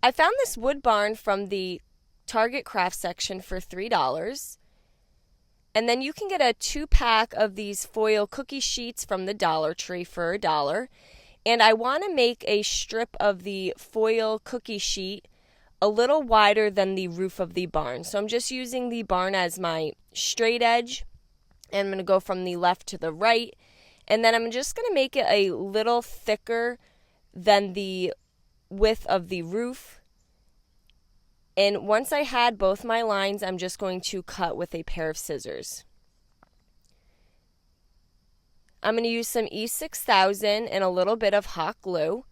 I found this wood barn from the Target craft section for $3. And then you can get a 2-pack of these foil cookie sheets from the Dollar Tree for $1. And I want to make a strip of the foil cookie sheet a little wider than the roof of the barn. So I'm just using the barn as my straight edge. And I'm going to go from the left to the right. And then I'm just going to make it a little thicker than the width of the roof. And once I had both my lines, I'm just going to cut with a pair of scissors. I'm going to use some E6000 and a little bit of hot glue.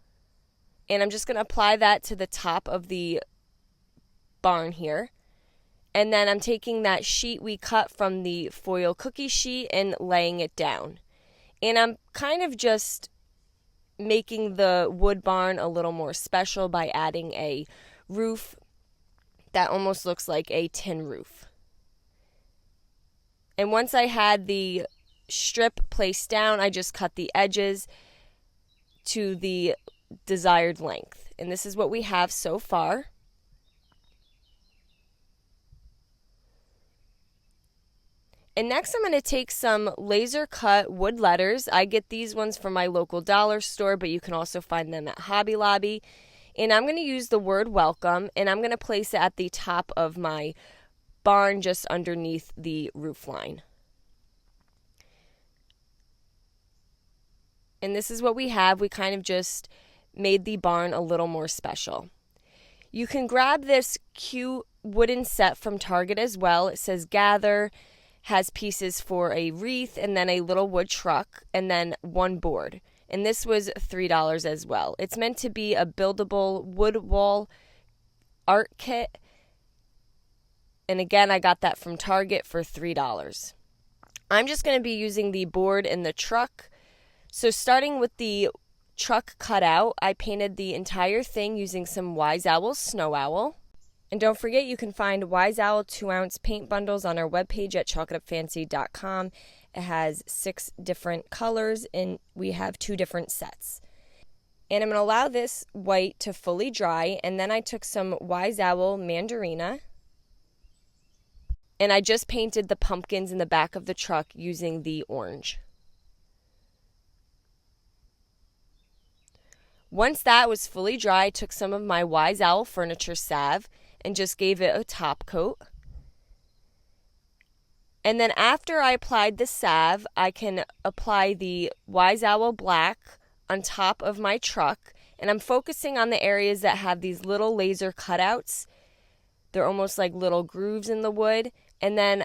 And I'm just going to apply that to the top of the barn here. And then I'm taking that sheet we cut from the foil cookie sheet and laying it down. And I'm kind of just making the wood barn a little more special by adding a roof that almost looks like a tin roof. And once I had the strip placed down, I just cut the edges to the desired length. And this is what we have so far. And next I'm going to take some laser cut wood letters. I get these ones from my local dollar store, but you can also find them at Hobby Lobby. And I'm going to use the word welcome, and I'm going to place it at the top of my barn just underneath the roof line. And this is what we have. We kind of just made the barn a little more special. You can grab this cute wooden set from Target as well. It says Gather, has pieces for a wreath and then a little wood truck and then one board. And this was $3 as well. It's meant to be a buildable wood wall art kit. And again, I got that from Target for $3. I'm just going to be using the board and the truck. So starting with the truck cutout, I painted the entire thing using some Wise Owl Snow Owl. And don't forget, you can find Wise Owl 2-ounce paint bundles on our webpage at chalkitupfancy.com. It has 6 different colors, and we have 2 different sets. And I'm going to allow this white to fully dry, and then I took some Wise Owl Mandarina, and I just painted the pumpkins in the back of the truck using the orange. Once that was fully dry, I took some of my Wise Owl furniture salve and just gave it a top coat. And then after I applied the salve, I can apply the Wise Owl Black on top of my truck. And I'm focusing on the areas that have these little laser cutouts. They're almost like little grooves in the wood. And then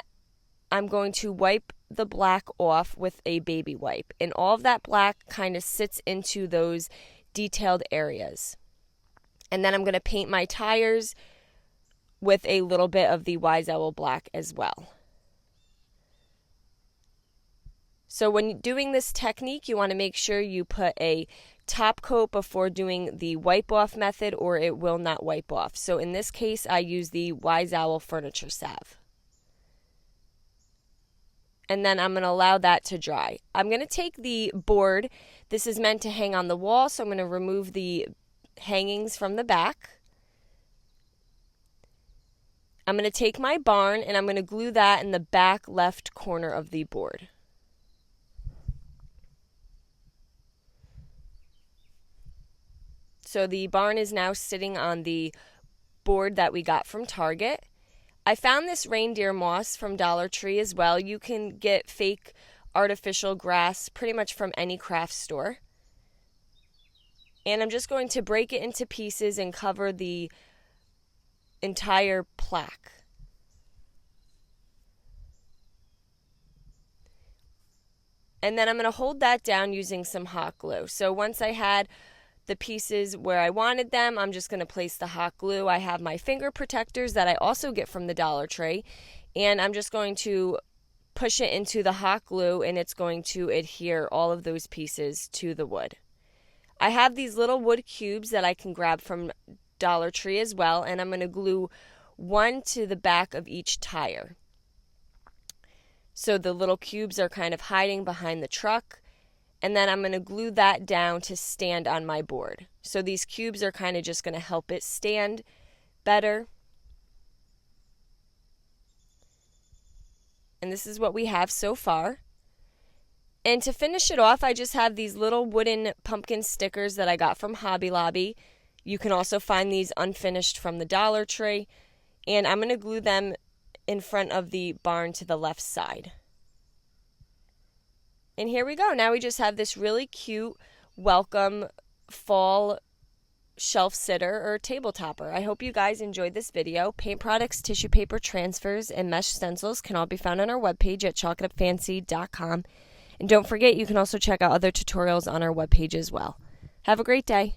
I'm going to wipe the black off with a baby wipe. And all of that black kind of sits into those detailed areas. And then I'm going to paint my tires with a little bit of the Wise Owl Black as well. So when doing this technique, you want to make sure you put a top coat before doing the wipe off method, or it will not wipe off. So in this case, I use the Wise Owl furniture salve. And then I'm going to allow that to dry. I'm going to take the board. This is meant to hang on the wall, so I'm going to remove the hangings from the back. I'm going to take my barn and I'm going to glue that in the back left corner of the board. So the barn is now sitting on the board that we got from Target. I found this reindeer moss from Dollar Tree as well. You can get fake artificial grass pretty much from any craft store. And I'm just going to break it into pieces and cover the entire plaque. And then I'm going to hold that down using some hot glue. So once I had the pieces where I wanted them, I'm just going to place the hot glue. I have my finger protectors that I also get from the Dollar Tree, and I'm just going to push it into the hot glue, and it's going to adhere all of those pieces to the wood. I have these little wood cubes that I can grab from Dollar Tree as well, and I'm going to glue one to the back of each tire. So the little cubes are kind of hiding behind the truck, And then I'm going to glue that down to stand on my board. So these cubes are kind of just going to help it stand better. And this is what we have so far. And to finish it off, I just have these little wooden pumpkin stickers that I got from Hobby Lobby. You can also find these unfinished from the Dollar Tree. And I'm going to glue them in front of the barn to the left side. And here we go. Now we just have this really cute, welcome fall shelf sitter or table topper. I hope you guys enjoyed this video. Paint products, tissue paper transfers, and mesh stencils can all be found on our webpage at chalkitupfancy.com. And don't forget, you can also check out other tutorials on our webpage as well. Have a great day.